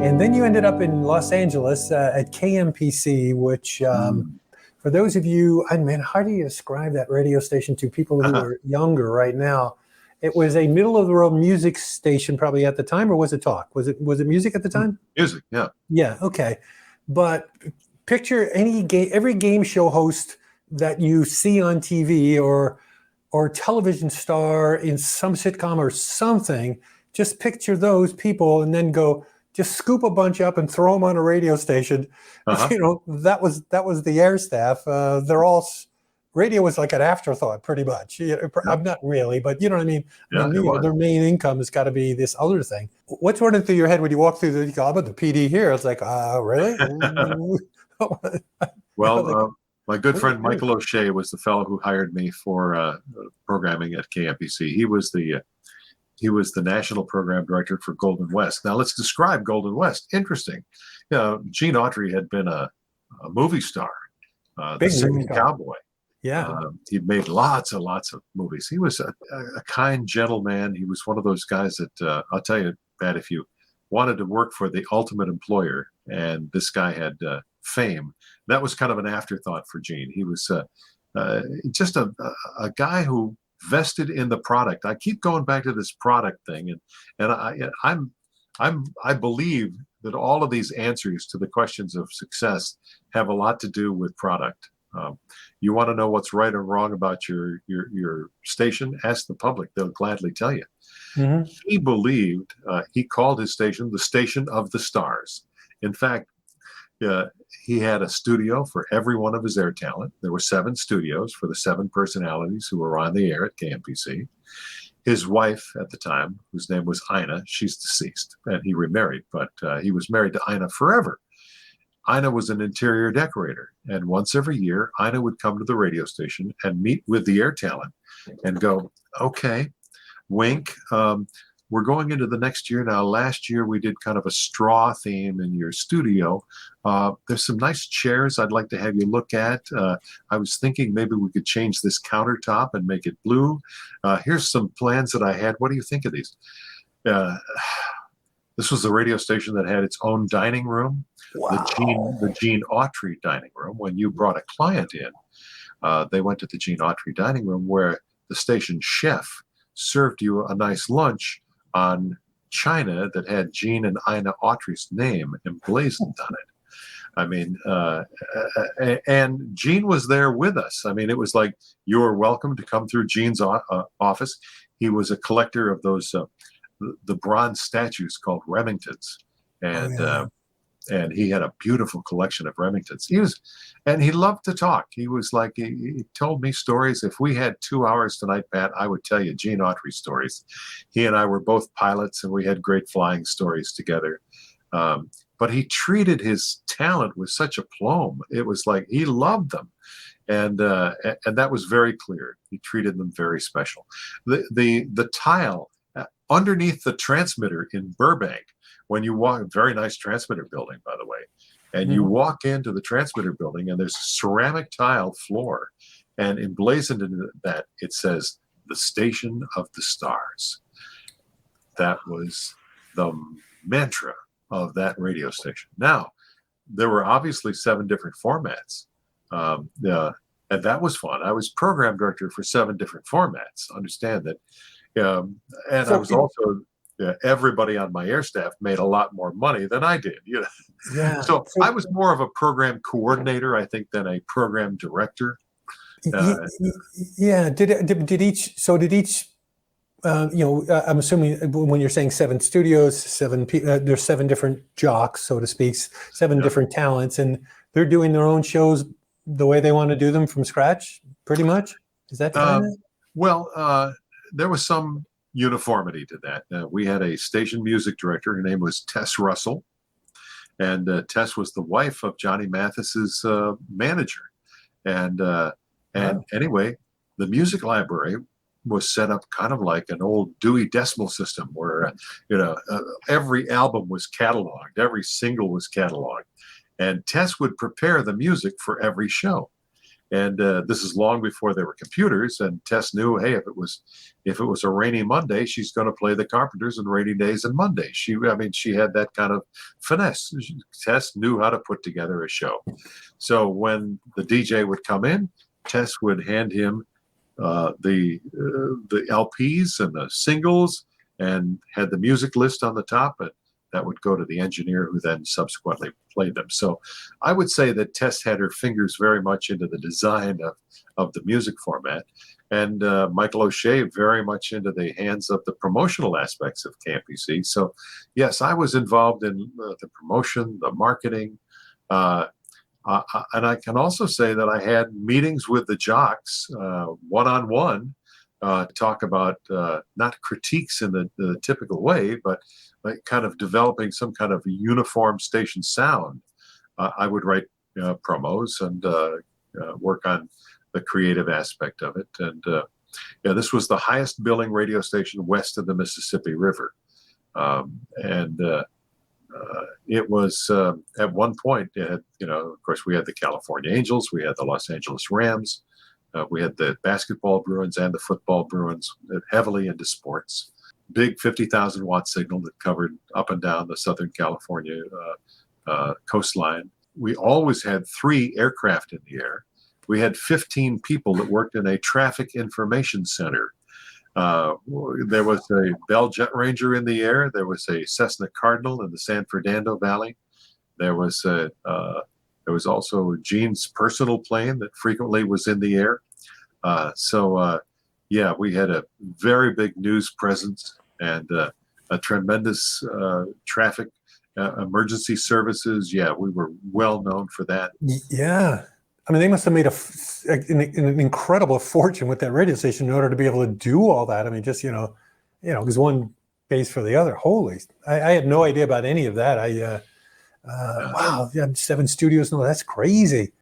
And then you ended up in Los Angeles at KMPC, which, for those of you, I mean, how do you describe that radio station to people who are younger right now? It was a middle-of-the-road music station, probably at the time, or was it talk? Was it music at the time? Music, yeah. Yeah, okay. But picture every game show host that you see on TV or television star in some sitcom or something. Just picture those people, and then just scoop a bunch up and throw them on a radio station. You know, that was the air staff. They're all radio was like an afterthought, pretty much. I'm not really, but you know what I mean. Yeah, their main income has got to be this other thing. What's running through your head when you walk through the PD here? It's like, really? Well, my good friend Michael O'Shea was the fellow who hired me for programming at KMPC. He was the national program director for Golden West. Now let's describe Golden West. Interesting. You know, Gene Autry had been a movie star, the singing cowboy. Yeah. He'd made lots and lots of movies. He was a kind, gentle man. He was one of those guys that I'll tell you, Pat, if you wanted to work for the ultimate employer and this guy had fame, that was kind of an afterthought for Gene. He was just a guy who vested in the product. I keep going back to this product thing, and I believe that all of these answers to the questions of success have a lot to do with product. You want to know what's right or wrong about your station? Ask the public; they'll gladly tell you. Mm-hmm. He believed he called his station the Station of the Stars. In fact, he had a studio for every one of his air talent. There were 7 studios for the 7 personalities who were on the air at KMPC. His wife at the time, whose name was Ina, she's deceased, and he remarried, but he was married to Ina forever. Ina was an interior decorator, and once every year, Ina would come to the radio station and meet with the air talent and go, okay, wink, we're going into the next year now. Last year, we did kind of a straw theme in your studio. There's some nice chairs I'd like to have you look at. I was thinking maybe we could change this countertop and make it blue. Here's some plans that I had. What do you think of these? This was the radio station that had its own dining room, wow. the Gene Autry dining room. When you brought a client in, they went to the Gene Autry dining room where the station chef served you a nice lunch on china that had Gene and Ina Autry's name emblazoned on it. I mean, and Gene was there with us. I mean, it was like, you were welcome to come through Gene's office. He was a collector of those the bronze statues called Remingtons, and he had a beautiful collection of Remingtons. He loved to talk. He was like, he told me stories. If we had 2 hours tonight, Pat, I would tell you Gene Autry stories. He and I were both pilots, and we had great flying stories together. But he treated his talent with such aplomb. It was like he loved them, and that was very clear. He treated them very special. The tile underneath the transmitter in Burbank, when you walk, very nice transmitter building, by the way, and you walk into the transmitter building, and there's a ceramic tile floor, and emblazoned in that it says the Station of the Stars. That was the mantra of that radio station. Now, there were obviously 7 different formats, and that was fun. I was program director for 7 different formats. Understand that. And I was also, everybody on my air staff made a lot more money than I did. You know? Yeah. So I was more of a program coordinator, I think, than a program director. Yeah. Did each? I'm assuming when you're saying 7 studios, there's 7 different jocks, so to speak, 7 different talents, and they're doing their own shows the way they want to do them from scratch, pretty much. Is that well? There was some uniformity to that. We had a station music director. Her name was Tess Russell, and Tess was the wife of Johnny Mathis's manager. And anyway, the music library was set up kind of like an old Dewey Decimal System, where every album was cataloged, every single was cataloged, and Tess would prepare the music for every show. And this is long before there were computers. And Tess knew, hey, if it was a rainy Monday, she's going to play the Carpenters on rainy days and Mondays. She had that kind of finesse. Tess knew how to put together a show. So when the DJ would come in, Tess would hand him the LPs and the singles, and had the music list on the top, and that would go to the engineer, who then subsequently played them. So I would say that Tess had her fingers very much into the design of the music format, and Michael O'Shea very much into the hands of the promotional aspects of KMPC. So yes, I was involved in the promotion, the marketing, and I can also say that I had meetings with the jocks one-on-one, talk about not critiques in the typical way, but like kind of developing some kind of uniform station sound. I would write promos and work on the creative aspect of it. And this was the highest billing radio station west of the Mississippi River. It was at one point, it had, of course, we had the California Angels, we had the Los Angeles Rams, we had the basketball Bruins and the football Bruins, heavily into sports. Big 50,000 watt signal that covered up and down the Southern California coastline. We always had 3 aircraft in the air. We had 15 people that worked in a traffic information center. There was a Bell Jet Ranger in the air. There was a Cessna Cardinal in the San Fernando Valley. There was also Gene's personal plane that frequently was in the air. We had a very big news presence and a tremendous traffic emergency services. Yeah, we were well known for that. Yeah. I mean, they must have made an incredible fortune with that radio station in order to be able to do all that. I mean, just, because one pays for the other. Holy, I had no idea about any of that. Wow, yeah, 7 studios. No, that's crazy.